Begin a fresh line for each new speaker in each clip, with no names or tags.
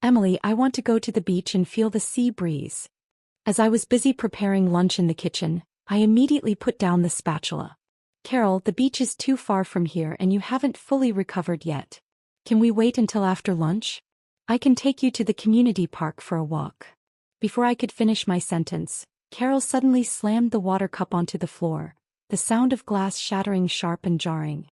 Emily, I want to go to the beach and feel the sea breeze. As I was busy preparing lunch in the kitchen, I immediately put down the spatula. Carol, the beach is too far from here and you haven't fully recovered yet. Can we wait until after lunch? I can take you to the community park for a walk. Before I could finish my sentence, Carol suddenly slammed the water cup onto the floor, the sound of glass shattering sharp and jarring.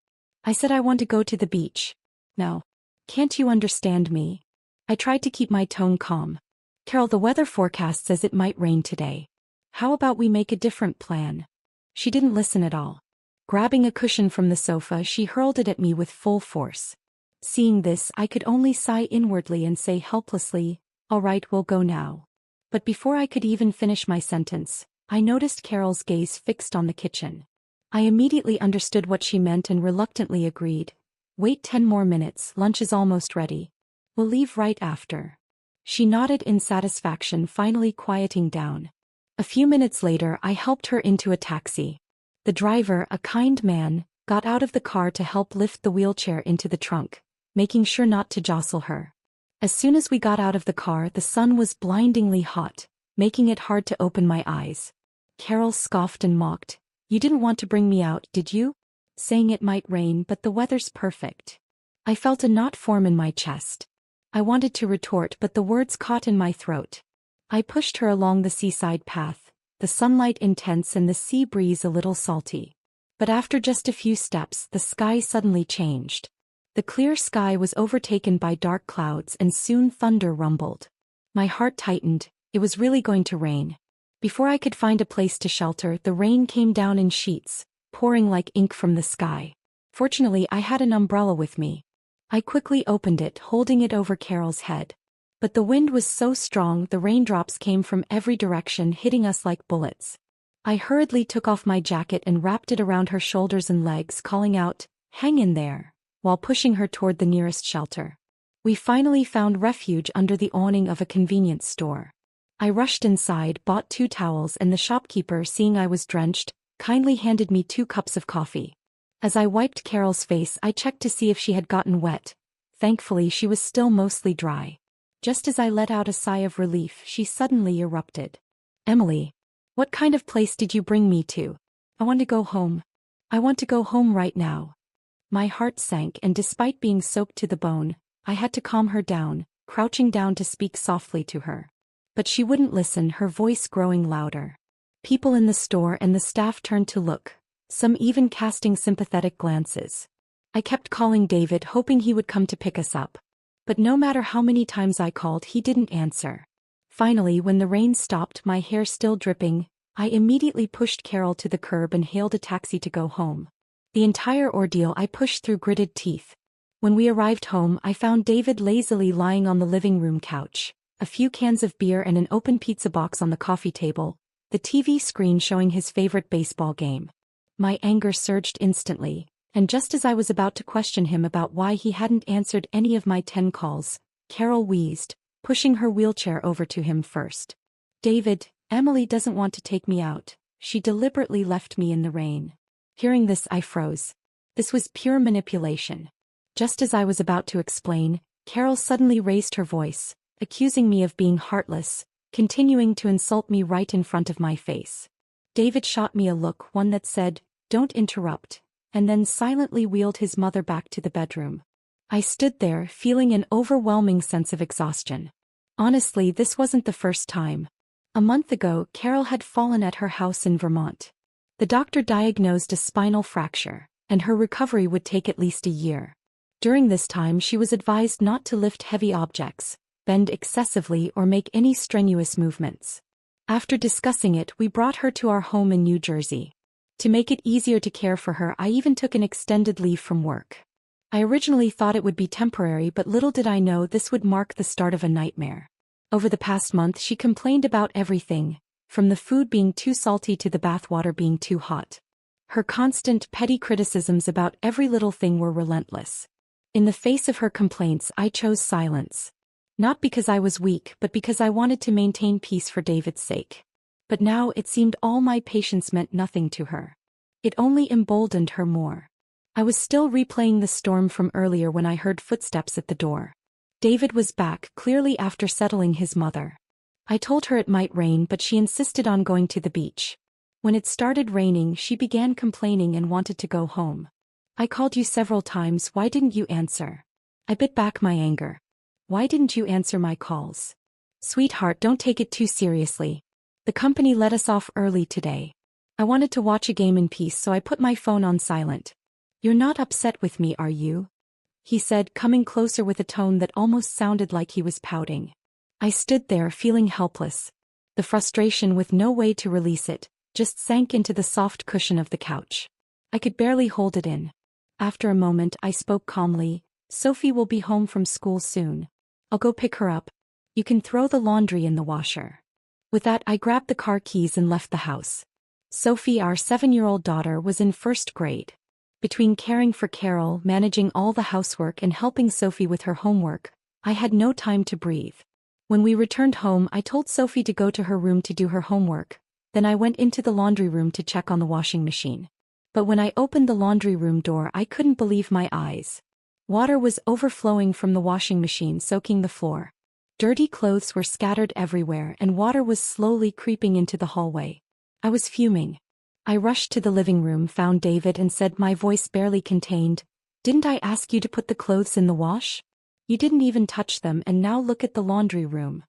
I said I want to go to the beach. No. Can't you understand me? I tried to keep my tone calm. Carol, the weather forecast says it might rain today. How about we make a different plan? She didn't listen at all. Grabbing a cushion from the sofa, she hurled it at me with full force. Seeing this, I could only sigh inwardly and say helplessly, "All right, we'll go now." But before I could even finish my sentence, I noticed Carol's gaze fixed on the kitchen. I immediately understood what she meant and reluctantly agreed. "Wait 10 more minutes, lunch is almost ready. We'll leave right after." She nodded in satisfaction, finally quieting down. A few minutes later, I helped her into a taxi. The driver, a kind man, got out of the car to help lift the wheelchair into the trunk, making sure not to jostle her. As soon as we got out of the car, the sun was blindingly hot, making it hard to open my eyes. Carol scoffed and mocked. "You didn't want to bring me out, did you? Saying it might rain, but the weather's perfect." I felt a knot form in my chest. I wanted to retort, but the words caught in my throat. I pushed her along the seaside path, the sunlight intense and the sea breeze a little salty. But after just a few steps, the sky suddenly changed. The clear sky was overtaken by dark clouds and soon thunder rumbled. My heart tightened. It was really going to rain. Before I could find a place to shelter, the rain came down in sheets, pouring like ink from the sky. Fortunately, I had an umbrella with me. I quickly opened it, holding it over Carol's head. But the wind was so strong the raindrops came from every direction, hitting us like bullets. I hurriedly took off my jacket and wrapped it around her shoulders and legs, calling out, "Hang in there," while pushing her toward the nearest shelter. We finally found refuge under the awning of a convenience store. I rushed inside, bought 2 towels, and the shopkeeper, seeing I was drenched, kindly handed me 2 cups of coffee. As I wiped Carol's face, I checked to see if she had gotten wet. Thankfully, she was still mostly dry. Just as I let out a sigh of relief, she suddenly erupted. "Emily, what kind of place did you bring me to? I want to go home. I want to go home right now." My heart sank, and despite being soaked to the bone, I had to calm her down, crouching down to speak softly to her. But she wouldn't listen, her voice growing louder. People in the store and the staff turned to look, some even casting sympathetic glances. I kept calling David, hoping he would come to pick us up. But no matter how many times I called, he didn't answer. Finally, when the rain stopped, my hair still dripping, I immediately pushed Carol to the curb and hailed a taxi to go home. The entire ordeal I pushed through gritted teeth. When we arrived home, I found David lazily lying on the living room couch, a few cans of beer and an open pizza box on the coffee table, the TV screen showing his favorite baseball game. My anger surged instantly, and just as I was about to question him about why he hadn't answered any of my 10 calls, Carol wheezed, pushing her wheelchair over to him first. "David, Emily doesn't want to take me out. She deliberately left me in the rain." Hearing this, I froze. This was pure manipulation. Just as I was about to explain, Carol suddenly raised her voice, accusing me of being heartless, continuing to insult me right in front of my face. David shot me a look, one that said, "Don't interrupt," and then silently wheeled his mother back to the bedroom. I stood there, feeling an overwhelming sense of exhaustion. Honestly, this wasn't the first time. A month ago, Carol had fallen at her house in Vermont. The doctor diagnosed a spinal fracture, and her recovery would take at least a year. During this time, she was advised not to lift heavy objects, bend excessively, or make any strenuous movements. After discussing it, we brought her to our home in New Jersey. To make it easier to care for her, I even took an extended leave from work. I originally thought it would be temporary, but little did I know this would mark the start of a nightmare. Over the past month, she complained about everything, from the food being too salty to the bathwater being too hot. Her constant, petty criticisms about every little thing were relentless. In the face of her complaints, I chose silence. Not because I was weak, but because I wanted to maintain peace for David's sake. But now it seemed all my patience meant nothing to her. It only emboldened her more. I was still replaying the storm from earlier when I heard footsteps at the door. David was back, clearly after settling his mother. I told her it might rain, but she insisted on going to the beach. When it started raining, she began complaining and wanted to go home. I called you several times, why didn't you answer? I bit back my anger. Why didn't you answer my calls? Sweetheart, don't take it too seriously. The company let us off early today. I wanted to watch a game in peace, so I put my phone on silent. You're not upset with me, are you? He said, coming closer with a tone that almost sounded like he was pouting. I stood there feeling helpless. The frustration, with no way to release it, just sank into the soft cushion of the couch. I could barely hold it in. After a moment, I spoke calmly. Sophie will be home from school soon. I'll go pick her up. You can throw the laundry in the washer. With that, I grabbed the car keys and left the house. Sophie, our 7-year-old daughter, was in first grade. Between caring for Carol, managing all the housework, and helping Sophie with her homework, I had no time to breathe. When we returned home, I told Sophie to go to her room to do her homework. Then I went into the laundry room to check on the washing machine. But when I opened the laundry room door, I couldn't believe my eyes. Water was overflowing from the washing machine, soaking the floor. Dirty clothes were scattered everywhere, and water was slowly creeping into the hallway. I was fuming. I rushed to the living room, found David, and said, my voice barely contained, "Didn't I ask you to put the clothes in the wash? You didn't even touch them, and now look at the laundry room."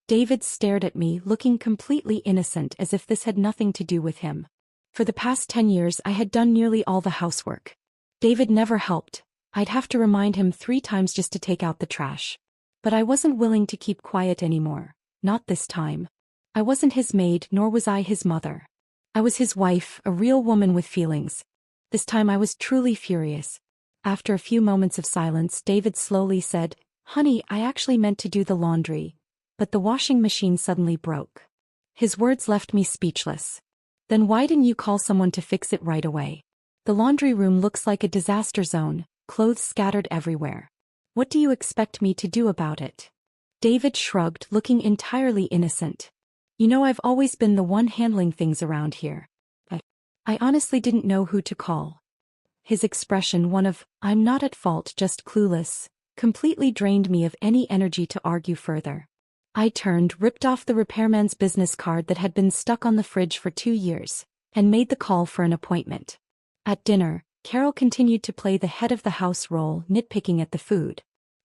David stared at me, looking completely innocent, as if this had nothing to do with him. For the past 10 years I had done nearly all the housework. David never helped. I'd have to remind him 3 times just to take out the trash. But I wasn't willing to keep quiet anymore. Not this time. I wasn't his maid, nor was I his mother. I was his wife, a real woman with feelings. This time I was truly furious. After a few moments of silence, David slowly said, "Honey, I actually meant to do the laundry, but the washing machine suddenly broke." His words left me speechless. "Then why didn't you call someone to fix it right away? The laundry room looks like a disaster zone, clothes scattered everywhere. What do you expect me to do about it?" David shrugged, looking entirely innocent. "You know, I've always been the one handling things around here. I honestly didn't know who to call." His expression, one of, "I'm not at fault, just clueless," completely drained me of any energy to argue further. I turned, ripped off the repairman's business card that had been stuck on the fridge for 2 years, and made the call for an appointment. At dinner, Carol continued to play the head of the house role, nitpicking at the food.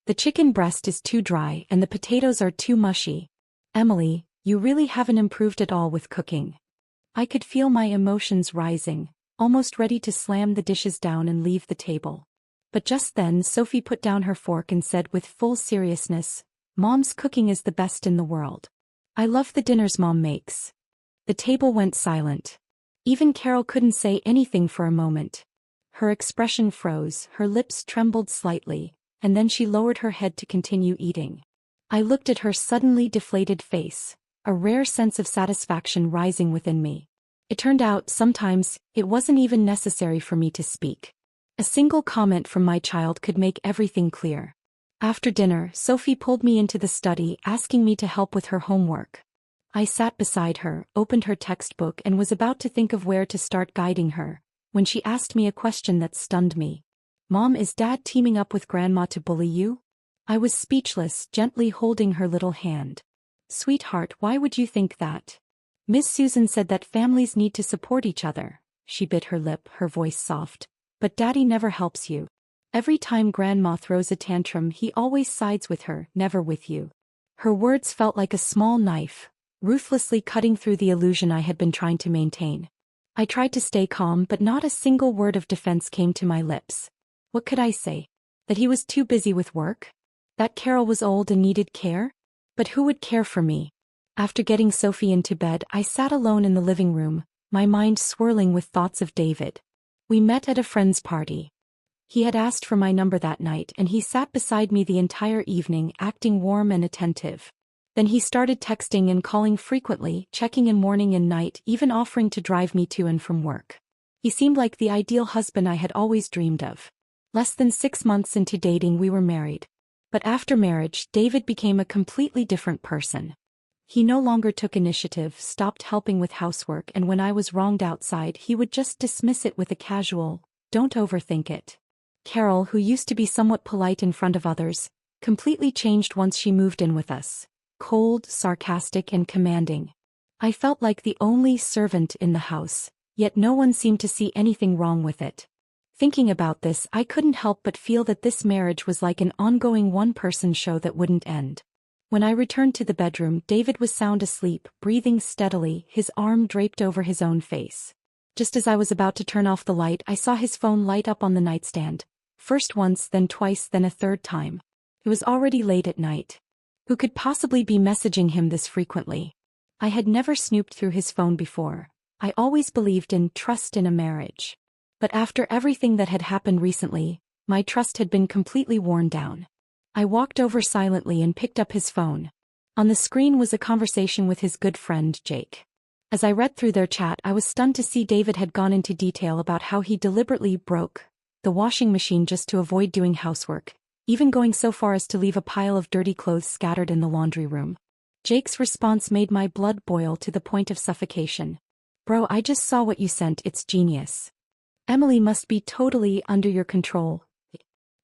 "The chicken breast is too dry and the potatoes are too mushy. Emily, you really haven't improved at all with cooking." I could feel my emotions rising, almost ready to slam the dishes down and leave the table. But just then Sophie put down her fork and said with full seriousness, "Mom's cooking is the best in the world. I love the dinners Mom makes." The table went silent. Even Carol couldn't say anything for a moment. Her expression froze, her lips trembled slightly, and then she lowered her head to continue eating. I looked at her suddenly deflated face, a rare sense of satisfaction rising within me. It turned out sometimes it wasn't even necessary for me to speak. A single comment from my child could make everything clear. After dinner, Sophie pulled me into the study, asking me to help with her homework. I sat beside her, opened her textbook, and was about to think of where to start guiding her, when she asked me a question that stunned me. "Mom, is Dad teaming up with Grandma to bully you?" I was speechless, gently holding her little hand. "Sweetheart, why would you think that? Miss Susan said that families need to support each other." She bit her lip, her voice soft. "But Daddy never helps you. Every time Grandma throws a tantrum, he always sides with her, never with you." Her words felt like a small knife, ruthlessly cutting through the illusion I had been trying to maintain. I tried to stay calm, but not a single word of defense came to my lips. What could I say? That he was too busy with work? That Carol was old and needed care? But who would care for me? After getting Sophie into bed, I sat alone in the living room, my mind swirling with thoughts of David. We met at a friend's party. He had asked for my number that night, and he sat beside me the entire evening, acting warm and attentive. Then he started texting and calling frequently, checking in morning and night, even offering to drive me to and from work. He seemed like the ideal husband I had always dreamed of. Less than 6 months into dating, we were married. But after marriage, David became a completely different person. He no longer took initiative, stopped helping with housework, and when I was wronged outside, he would just dismiss it with a casual, "Don't overthink it." Carol, who used to be somewhat polite in front of others, completely changed once she moved in with us. Cold, sarcastic and commanding. I felt like the only servant in the house, yet no one seemed to see anything wrong with it. Thinking about this, I couldn't help but feel that this marriage was like an ongoing one-person show that wouldn't end. When I returned to the bedroom, David was sound asleep, breathing steadily, his arm draped over his own face. Just as I was about to turn off the light, I saw his phone light up on the nightstand. First once, then twice, then a third time. It was already late at night. Who could possibly be messaging him this frequently? I had never snooped through his phone before. I always believed in trust in a marriage. But after everything that had happened recently, my trust had been completely worn down. I walked over silently and picked up his phone. On the screen was a conversation with his good friend, Jake. As I read through their chat, I was stunned to see David had gone into detail about how he deliberately broke the washing machine just to avoid doing housework, even going so far as to leave a pile of dirty clothes scattered in the laundry room. Jake's response made my blood boil to the point of suffocation. Bro, I just saw what you sent, it's genius. Emily must be totally under your control.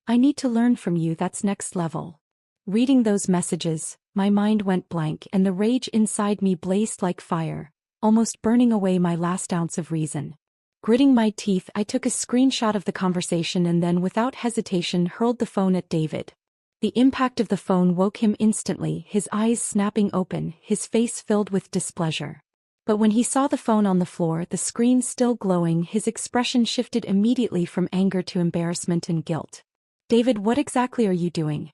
I need to learn from you, that's next level. Reading those messages, my mind went blank and the rage inside me blazed like fire, almost burning away my last ounce of reason. Gritting my teeth, I took a screenshot of the conversation and then without hesitation hurled the phone at David. The impact of the phone woke him instantly, his eyes snapping open, his face filled with displeasure. But when he saw the phone on the floor, the screen still glowing, his expression shifted immediately from anger to embarrassment and guilt. David, what exactly are you doing?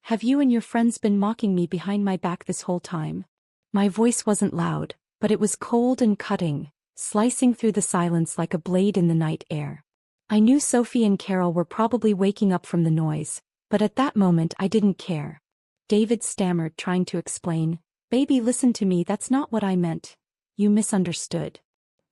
Have you and your friends been mocking me behind my back this whole time? My voice wasn't loud, but it was cold and cutting, slicing through the silence like a blade in the night air. I knew Sophie and Carol were probably waking up from the noise, but at that moment I didn't care. David stammered, trying to explain. Baby, listen to me, that's not what I meant. You misunderstood.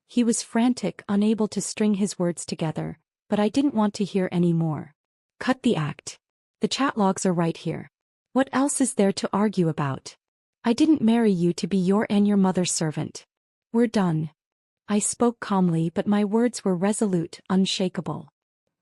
He was frantic, unable to string his words together, but I didn't want to hear any more. Cut the act. The chat logs are right here. What else is there to argue about? I didn't marry you to be your and your mother's servant. We're done. I spoke calmly, but my words were resolute, unshakable.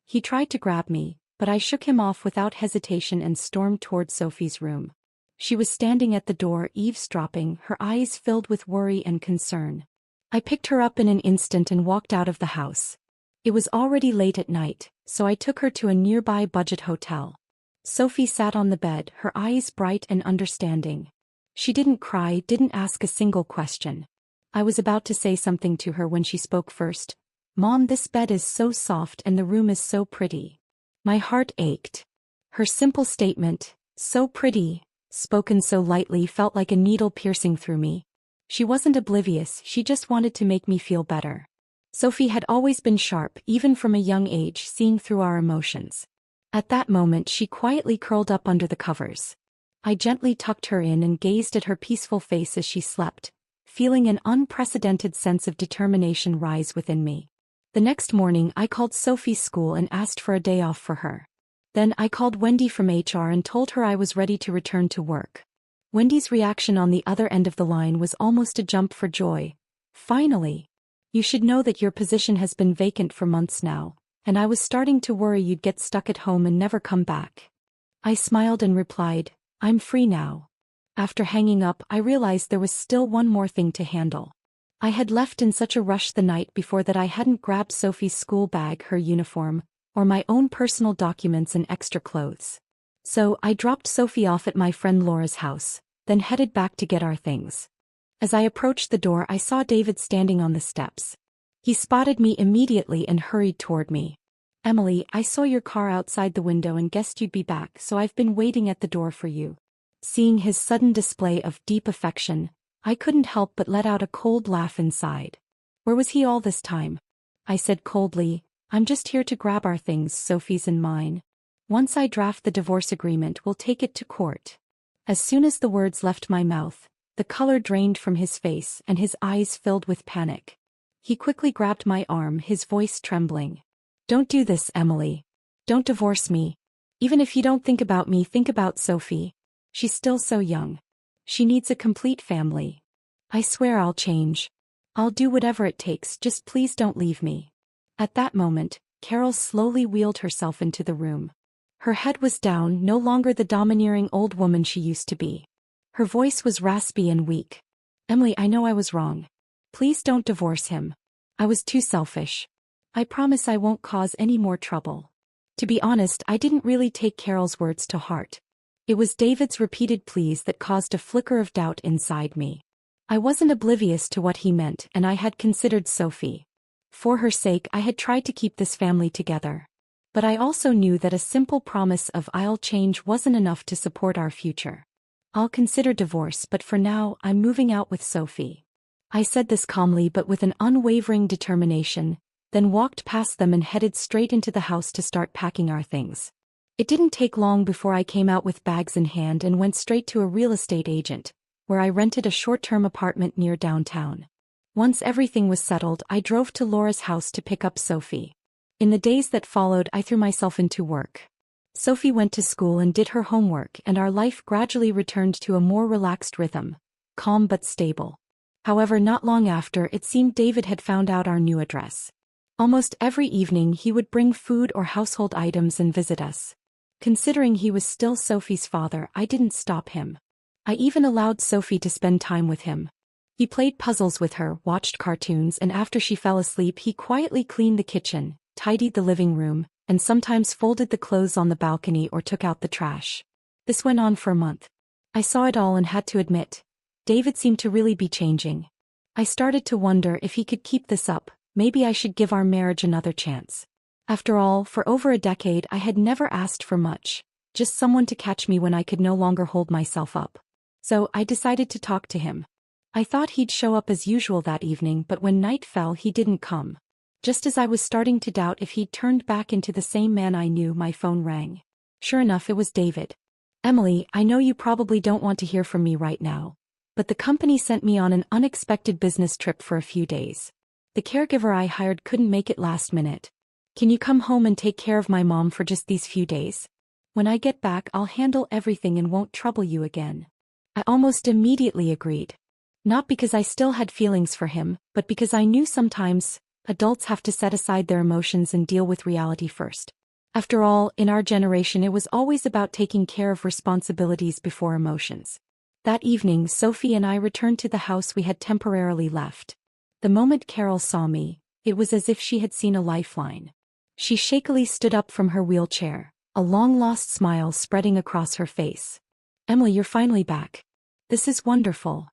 He tried to grab me, but I shook him off without hesitation and stormed toward Sophie's room. She was standing at the door, eavesdropping, her eyes filled with worry and concern. I picked her up in an instant and walked out of the house. It was already late at night, so I took her to a nearby budget hotel. Sophie sat on the bed, her eyes bright and understanding. She didn't cry, didn't ask a single question. I was about to say something to her when she spoke first. Mom, this bed is so soft and the room is so pretty. My heart ached. Her simple statement, so pretty, spoken so lightly, felt like a needle piercing through me. She wasn't oblivious, she just wanted to make me feel better. Sophie had always been sharp, even from a young age, seeing through our emotions. At that moment she quietly curled up under the covers. I gently tucked her in and gazed at her peaceful face as she slept, feeling an unprecedented sense of determination rise within me. The next morning I called Sophie's school and asked for a day off for her. Then I called Wendy from HR and told her I was ready to return to work. Wendy's reaction on the other end of the line was almost a jump for joy. Finally! You should know that your position has been vacant for months now, and I was starting to worry you'd get stuck at home and never come back. I smiled and replied, I'm free now. After hanging up, I realized there was still one more thing to handle. I had left in such a rush the night before that I hadn't grabbed Sophie's school bag, her uniform, or my own personal documents and extra clothes. So I dropped Sophie off at my friend Laura's house, then headed back to get our things. As I approached the door, I saw David standing on the steps. He spotted me immediately and hurried toward me. Emily, I saw your car outside the window and guessed you'd be back, so I've been waiting at the door for you. Seeing his sudden display of deep affection, I couldn't help but let out a cold laugh inside. Where was he all this time? I said coldly, I'm just here to grab our things, Sophie's and mine. Once I draft the divorce agreement, we'll take it to court. As soon as the words left my mouth, the color drained from his face and his eyes filled with panic. He quickly grabbed my arm, his voice trembling. Don't do this, Emily. Don't divorce me. Even if you don't think about me, think about Sophie. She's still so young. She needs a complete family. I swear I'll change. I'll do whatever it takes, just please don't leave me. At that moment, Carol slowly wheeled herself into the room. Her head was down, no longer the domineering old woman she used to be. Her voice was raspy and weak. "Emily, I know I was wrong. Please don't divorce him. I was too selfish. I promise I won't cause any more trouble." To be honest, I didn't really take Carol's words to heart. It was David's repeated pleas that caused a flicker of doubt inside me. I wasn't oblivious to what he meant, and I had considered Sophie. For her sake, I had tried to keep this family together. But I also knew that a simple promise of "I'll change" wasn't enough to support our future. "I'll consider divorce, but for now, I'm moving out with Sophie." I said this calmly but with an unwavering determination, then walked past them and headed straight into the house to start packing our things. It didn't take long before I came out with bags in hand and went straight to a real estate agent, where I rented a short-term apartment near downtown. Once everything was settled, I drove to Laura's house to pick up Sophie. In the days that followed, I threw myself into work. Sophie went to school and did her homework, and our life gradually returned to a more relaxed rhythm, calm but stable. However, not long after, it seemed David had found out our new address. Almost every evening he would bring food or household items and visit us. Considering he was still Sophie's father, I didn't stop him. I even allowed Sophie to spend time with him. He played puzzles with her, watched cartoons, and after she fell asleep he quietly cleaned the kitchen, tidied the living room, and sometimes folded the clothes on the balcony or took out the trash. This went on for a month. I saw it all and had to admit, David seemed to really be changing. I started to wonder if he could keep this up. Maybe I should give our marriage another chance. After all, for over a decade I had never asked for much, just someone to catch me when I could no longer hold myself up. So I decided to talk to him. I thought he'd show up as usual that evening, but when night fell he didn't come. Just as I was starting to doubt if he'd turned back into the same man I knew, my phone rang. Sure enough, it was David. "Emily, I know you probably don't want to hear from me right now, but the company sent me on an unexpected business trip for a few days. The caregiver I hired couldn't make it last minute. Can you come home and take care of my mom for just these few days? When I get back, I'll handle everything and won't trouble you again." I almost immediately agreed. Not because I still had feelings for him, but because I knew sometimes adults have to set aside their emotions and deal with reality first. After all, in our generation it was always about taking care of responsibilities before emotions. That evening, Sophie and I returned to the house we had temporarily left. The moment Carol saw me, it was as if she had seen a lifeline. She shakily stood up from her wheelchair, a long-lost smile spreading across her face. "Emily, you're finally back. This is wonderful."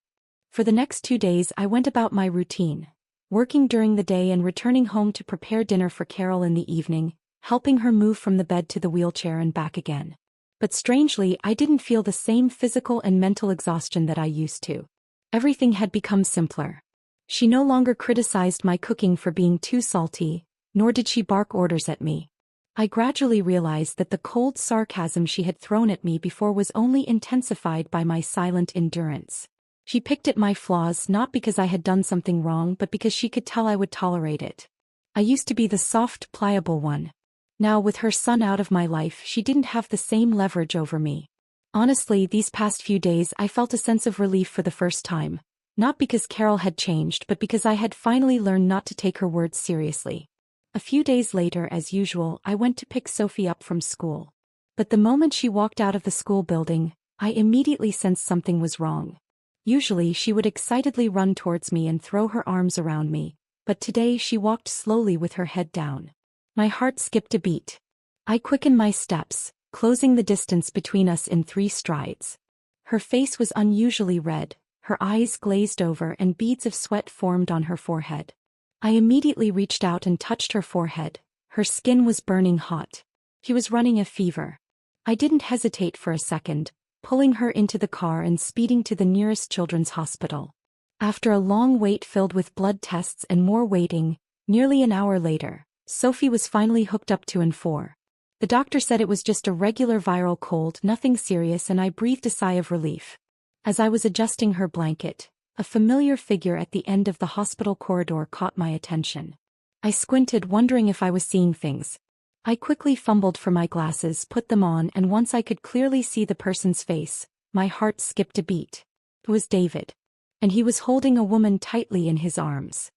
For the next 2 days I went about my routine, working during the day and returning home to prepare dinner for Carol in the evening, helping her move from the bed to the wheelchair and back again. But strangely, I didn't feel the same physical and mental exhaustion that I used to. Everything had become simpler. She no longer criticized my cooking for being too salty, nor did she bark orders at me. I gradually realized that the cold sarcasm she had thrown at me before was only intensified by my silent endurance. She picked at my flaws not because I had done something wrong but because she could tell I would tolerate it. I used to be the soft, pliable one. Now, with her son out of my life, she didn't have the same leverage over me. Honestly, these past few days I felt a sense of relief for the first time, not because Carol had changed but because I had finally learned not to take her words seriously. A few days later, as usual, I went to pick Sophie up from school. But the moment she walked out of the school building, I immediately sensed something was wrong. Usually she would excitedly run towards me and throw her arms around me, but today she walked slowly with her head down. My heart skipped a beat. I quickened my steps, closing the distance between us in 3 strides. Her face was unusually red, her eyes glazed over and beads of sweat formed on her forehead. I immediately reached out and touched her forehead. Her skin was burning hot. She was running a fever. I didn't hesitate for a second, pulling her into the car and speeding to the nearest children's hospital. After a long wait filled with blood tests and more waiting, nearly an hour later, Sophie was finally hooked up to N4. The doctor said it was just a regular viral cold, nothing serious, and I breathed a sigh of relief. As I was adjusting her blanket, a familiar figure at the end of the hospital corridor caught my attention. I squinted, wondering if I was seeing things. I quickly fumbled for my glasses, put them on, and once I could clearly see the person's face, my heart skipped a beat. It was David. And he was holding a woman tightly in his arms.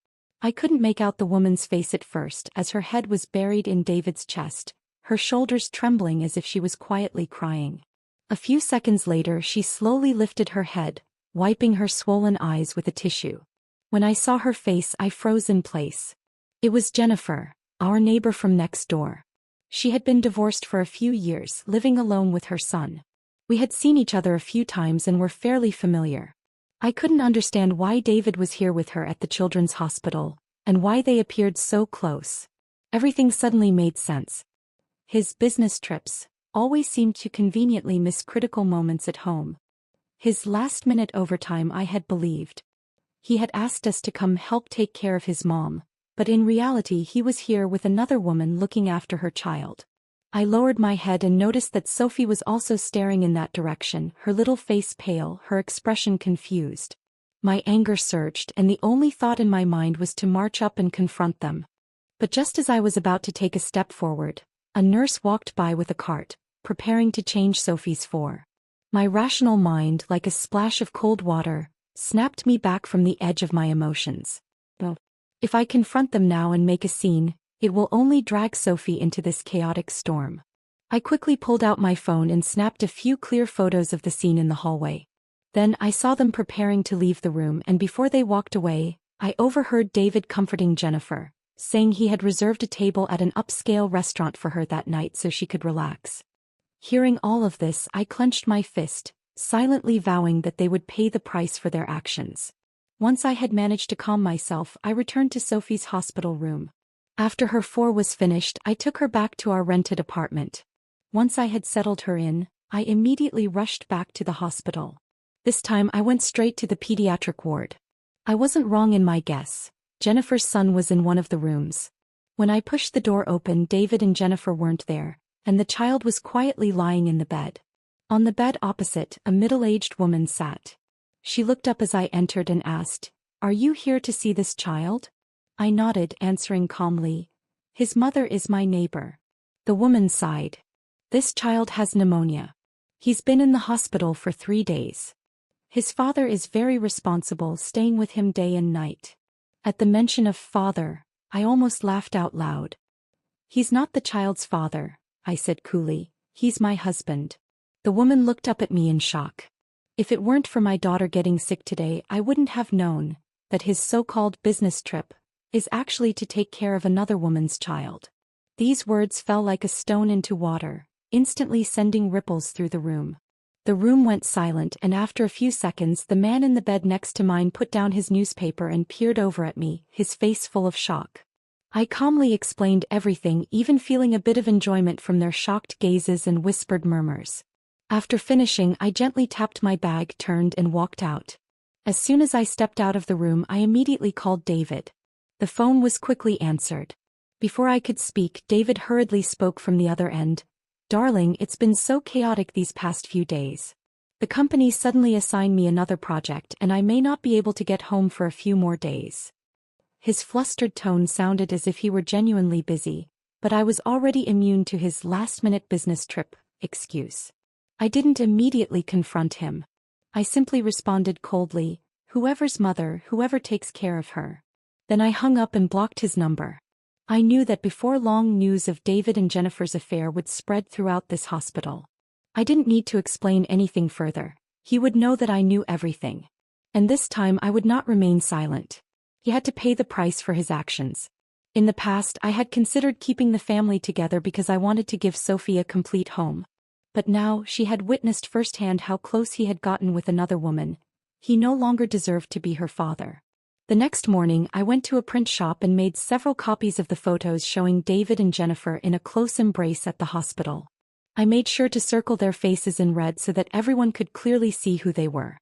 I couldn't make out the woman's face at first, as her head was buried in David's chest, her shoulders trembling as if she was quietly crying. A few seconds later she slowly lifted her head, wiping her swollen eyes with a tissue. When I saw her face I froze in place. It was Jennifer, our neighbor from next door. She had been divorced for a few years, living alone with her son. We had seen each other a few times and were fairly familiar. I couldn't understand why David was here with her at the children's hospital, and why they appeared so close. Everything suddenly made sense. His business trips always seemed to conveniently miss critical moments at home. His last-minute overtime, I had believed. He had asked us to come help take care of his mom, but in reality he was here with another woman looking after her child. I lowered my head and noticed that Sophie was also staring in that direction, her little face pale, her expression confused. My anger surged, and the only thought in my mind was to march up and confront them. But just as I was about to take a step forward, a nurse walked by with a cart, preparing to change Sophie's for. My rational mind, like a splash of cold water, snapped me back from the edge of my emotions. If I confront them now and make a scene, it will only drag Sophie into this chaotic storm. I quickly pulled out my phone and snapped a few clear photos of the scene in the hallway. Then I saw them preparing to leave the room, and before they walked away, I overheard David comforting Jennifer, saying he had reserved a table at an upscale restaurant for her that night so she could relax. Hearing all of this, I clenched my fist, silently vowing that they would pay the price for their actions. Once I had managed to calm myself, I returned to Sophie's hospital room. After her 4 was finished, I took her back to our rented apartment. Once I had settled her in, I immediately rushed back to the hospital. This time I went straight to the pediatric ward. I wasn't wrong in my guess. Jennifer's son was in one of the rooms. When I pushed the door open, David and Jennifer weren't there, and the child was quietly lying in the bed. On the bed opposite, a middle-aged woman sat. She looked up as I entered and asked, "Are you here to see this child?" I nodded, answering calmly, "His mother is my neighbor." The woman sighed. "This child has pneumonia. He's been in the hospital for 3 days. His father is very responsible, staying with him day and night." At the mention of father, I almost laughed out loud. "He's not the child's father," I said coolly. "He's my husband." The woman looked up at me in shock. If it weren't for my daughter getting sick today, I wouldn't have known that his so-called business trip is actually to take care of another woman's child. These words fell like a stone into water, instantly sending ripples through the room. The room went silent, and after a few seconds the man in the bed next to mine put down his newspaper and peered over at me, his face full of shock. I calmly explained everything, even feeling a bit of enjoyment from their shocked gazes and whispered murmurs. After finishing, I gently tapped my bag, turned and walked out. As soon as I stepped out of the room, I immediately called David. The phone was quickly answered. Before I could speak, David hurriedly spoke from the other end. "Darling, it's been so chaotic these past few days. The company suddenly assigned me another project and I may not be able to get home for a few more days." His flustered tone sounded as if he were genuinely busy, but I was already immune to his last-minute business trip excuse. I didn't immediately confront him. I simply responded coldly, "Whoever's mother, whoever takes care of her." Then I hung up and blocked his number. I knew that before long news of David and Jennifer's affair would spread throughout this hospital. I didn't need to explain anything further. He would know that I knew everything. And this time I would not remain silent. He had to pay the price for his actions. In the past, I had considered keeping the family together because I wanted to give Sophie a complete home. But now she had witnessed firsthand how close he had gotten with another woman. He no longer deserved to be her father. The next morning, I went to a print shop and made several copies of the photos showing David and Jennifer in a close embrace at the hospital. I made sure to circle their faces in red so that everyone could clearly see who they were.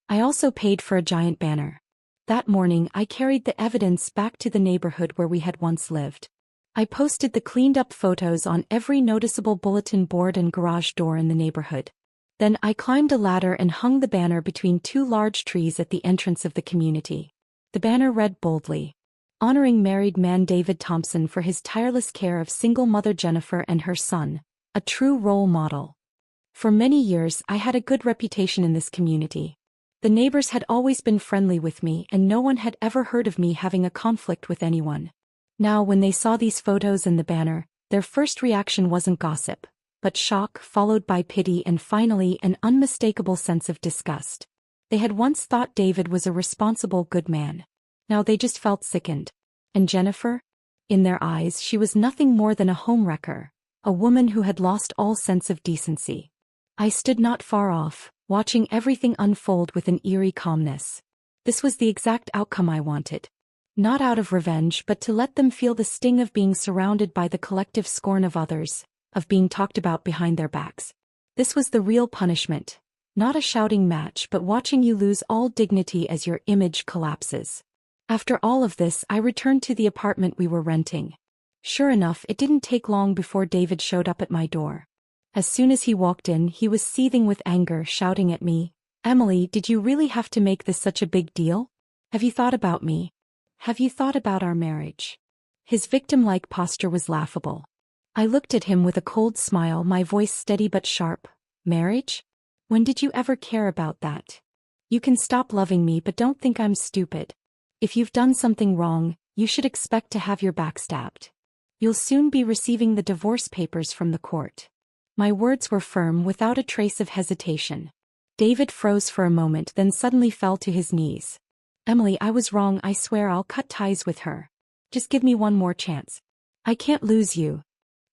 I also paid for a giant banner. That morning, I carried the evidence back to the neighborhood where we had once lived. I posted the cleaned-up photos on every noticeable bulletin board and garage door in the neighborhood. Then I climbed a ladder and hung the banner between 2 large trees at the entrance of the community. The banner read boldly, "Honoring married man David Thompson for his tireless care of single mother Jennifer and her son, a true role model." For many years, I had a good reputation in this community. The neighbors had always been friendly with me, and no one had ever heard of me having a conflict with anyone. Now, when they saw these photos and the banner, Their first reaction wasn't gossip, but shock followed by pity and finally an unmistakable sense of disgust. They had once thought David was a responsible good man. Now they just felt sickened. And Jennifer? In their eyes she was nothing more than a homewrecker, a woman who had lost all sense of decency. I stood not far off, watching everything unfold with an eerie calmness. This was the exact outcome I wanted. Not out of revenge but to let them feel the sting of being surrounded by the collective scorn of others, of being talked about behind their backs. This was the real punishment. Not a shouting match but watching you lose all dignity as your image collapses. After all of this I returned to the apartment we were renting. Sure enough, it didn't take long before David showed up at my door. As soon as he walked in, he was seething with anger, shouting at me, "Emily, did you really have to make this such a big deal? Have you thought about me? Have you thought about our marriage?" His victim-like posture was laughable. I looked at him with a cold smile, my voice steady but sharp. "Marriage? When did you ever care about that? You can stop loving me but don't think I'm stupid. If you've done something wrong, you should expect to have your back stabbed. You'll soon be receiving the divorce papers from the court." My words were firm, without a trace of hesitation. David froze for a moment, then suddenly fell to his knees. "Emily, I was wrong. I swear I'll cut ties with her. Just give me one more chance. I can't lose you."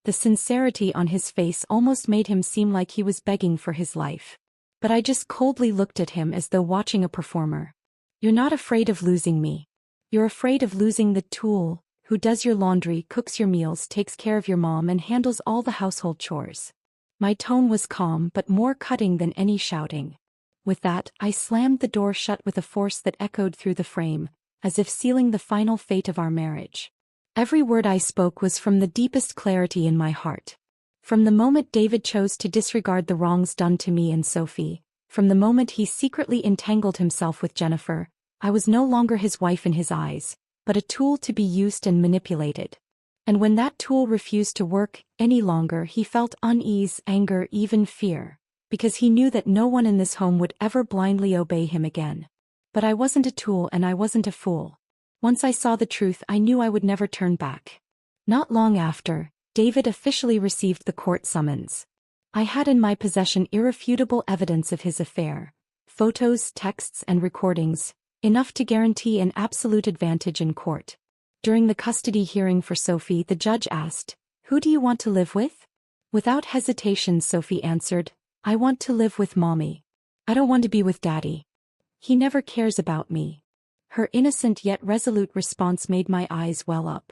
The sincerity on his face almost made him seem like he was begging for his life. But I just coldly looked at him as though watching a performer. "You're not afraid of losing me. You're afraid of losing the tool who does your laundry, cooks your meals, takes care of your mom, and handles all the household chores." My tone was calm but more cutting than any shouting. With that, I slammed the door shut with a force that echoed through the frame, as if sealing the final fate of our marriage. Every word I spoke was from the deepest clarity in my heart. From the moment David chose to disregard the wrongs done to me and Sophie, from the moment he secretly entangled himself with Jennifer, I was no longer his wife in his eyes, but a tool to be used and manipulated. And when that tool refused to work any longer, he felt unease, anger, even fear, because he knew that no one in this home would ever blindly obey him again. But I wasn't a tool and I wasn't a fool. Once I saw the truth, I knew I would never turn back. Not long after, David officially received the court summons. I had in my possession irrefutable evidence of his affair, photos, texts, and recordings, enough to guarantee an absolute advantage in court. During the custody hearing for Sophie, the judge asked, "Who do you want to live with?" Without hesitation, Sophie answered, "I want to live with Mommy. I don't want to be with Daddy. He never cares about me." Her innocent yet resolute response made my eyes well up.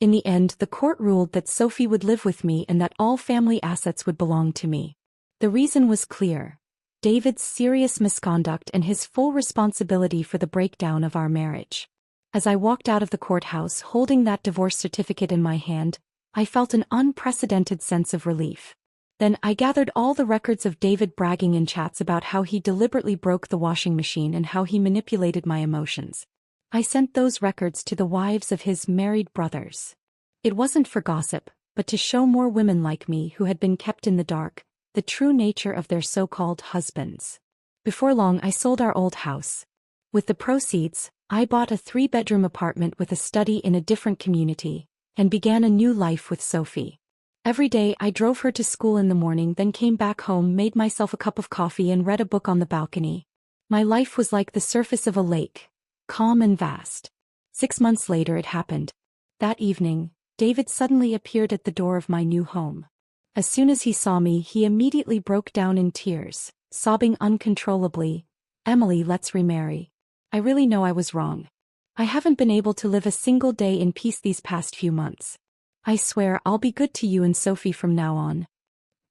In the end, the court ruled that Sophie would live with me and that all family assets would belong to me. The reason was clear: David's serious misconduct and his full responsibility for the breakdown of our marriage. As I walked out of the courthouse holding that divorce certificate in my hand, I felt an unprecedented sense of relief. Then I gathered all the records of David bragging in chats about how he deliberately broke the washing machine and how he manipulated my emotions. I sent those records to the wives of his married brothers. It wasn't for gossip, but to show more women like me who had been kept in the dark, the true nature of their so-called husbands. Before long I sold our old house. With the proceeds, I bought a 3-bedroom apartment with a study in a different community, and began a new life with Sophie. Every day I drove her to school in the morning, then came back home, made myself a cup of coffee and read a book on the balcony. My life was like the surface of a lake, calm and vast. 6 months later it happened. That evening, David suddenly appeared at the door of my new home. As soon as he saw me, he immediately broke down in tears, sobbing uncontrollably, "Emily, let's remarry. I really know I was wrong. I haven't been able to live a single day in peace these past few months. I swear I'll be good to you and Sophie from now on."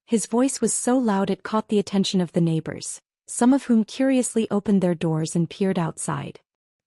His voice was so loud it caught the attention of the neighbors, some of whom curiously opened their doors and peered outside.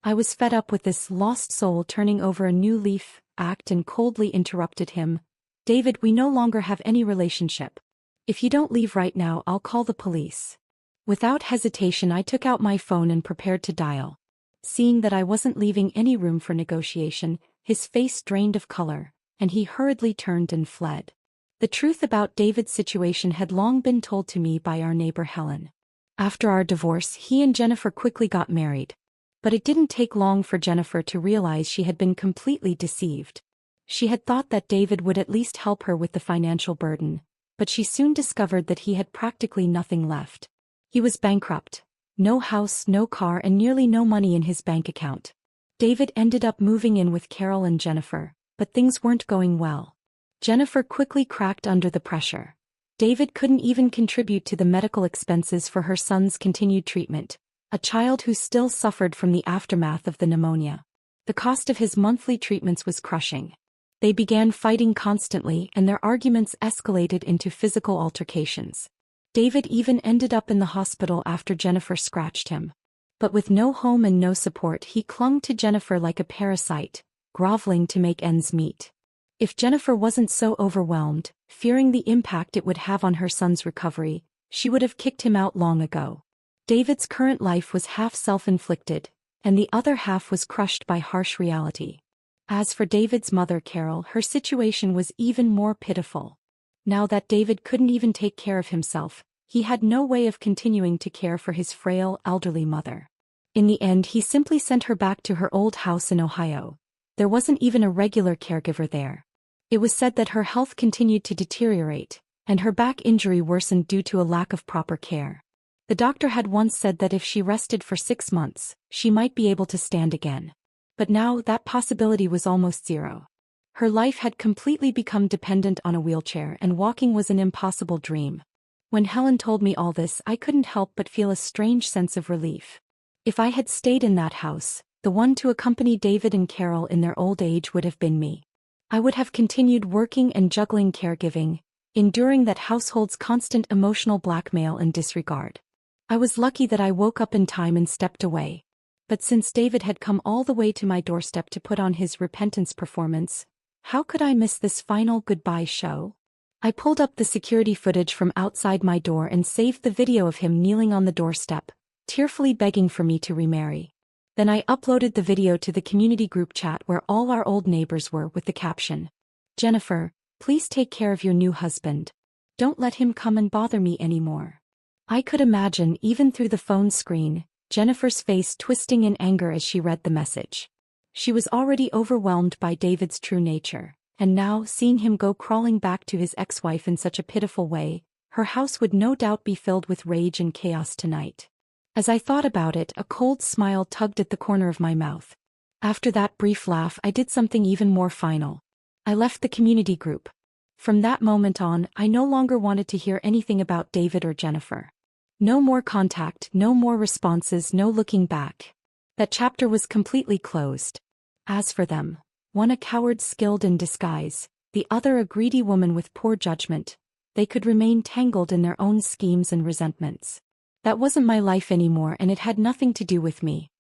I was fed up with this lost soul turning over a new leaf act and coldly interrupted him. "David, we no longer have any relationship. If you don't leave right now, I'll call the police." Without hesitation I took out my phone and prepared to dial. Seeing that I wasn't leaving any room for negotiation, his face drained of color, and he hurriedly turned and fled. The truth about David's situation had long been told to me by our neighbor Helen. After our divorce, he and Jennifer quickly got married. But it didn't take long for Jennifer to realize she had been completely deceived. She had thought that David would at least help her with the financial burden, but she soon discovered that he had practically nothing left. He was bankrupt. No house, no car, and nearly no money in his bank account. David ended up moving in with Carol and Jennifer, but things weren't going well. Jennifer quickly cracked under the pressure. David couldn't even contribute to the medical expenses for her son's continued treatment, a child who still suffered from the aftermath of the pneumonia. The cost of his monthly treatments was crushing. They began fighting constantly, and their arguments escalated into physical altercations. David even ended up in the hospital after Jennifer scratched him. But with no home and no support, he clung to Jennifer like a parasite, groveling to make ends meet. If Jennifer wasn't so overwhelmed, fearing the impact it would have on her son's recovery, she would have kicked him out long ago. David's current life was half self-inflicted, and the other half was crushed by harsh reality. As for David's mother, Carol, her situation was even more pitiful. Now that David couldn't even take care of himself, he had no way of continuing to care for his frail, elderly mother. In the end, he simply sent her back to her old house in Ohio. There wasn't even a regular caregiver there. It was said that her health continued to deteriorate, and her back injury worsened due to a lack of proper care. The doctor had once said that if she rested for 6 months, she might be able to stand again. But now that possibility was almost zero. Her life had completely become dependent on a wheelchair, and walking was an impossible dream. When Helen told me all this, I couldn't help but feel a strange sense of relief. If I had stayed in that house, the one to accompany David and Carol in their old age would have been me. I would have continued working and juggling caregiving, enduring that household's constant emotional blackmail and disregard. I was lucky that I woke up in time and stepped away. But since David had come all the way to my doorstep to put on his repentance performance, how could I miss this final goodbye show? I pulled up the security footage from outside my door and saved the video of him kneeling on the doorstep, tearfully begging for me to remarry. Then I uploaded the video to the community group chat where all our old neighbors were, with the caption, "Jennifer, please take care of your new husband. Don't let him come and bother me anymore." I could imagine, even through the phone screen, Jennifer's face twisting in anger as she read the message. She was already overwhelmed by David's true nature, and now, seeing him go crawling back to his ex-wife in such a pitiful way, her house would no doubt be filled with rage and chaos tonight. As I thought about it, a cold smile tugged at the corner of my mouth. After that brief laugh, I did something even more final. I left the community group. From that moment on, I no longer wanted to hear anything about David or Jennifer. No more contact, no more responses, no looking back. That chapter was completely closed. As for them, one a coward skilled in disguise, the other a greedy woman with poor judgment, they could remain tangled in their own schemes and resentments. That wasn't my life anymore, and it had nothing to do with me.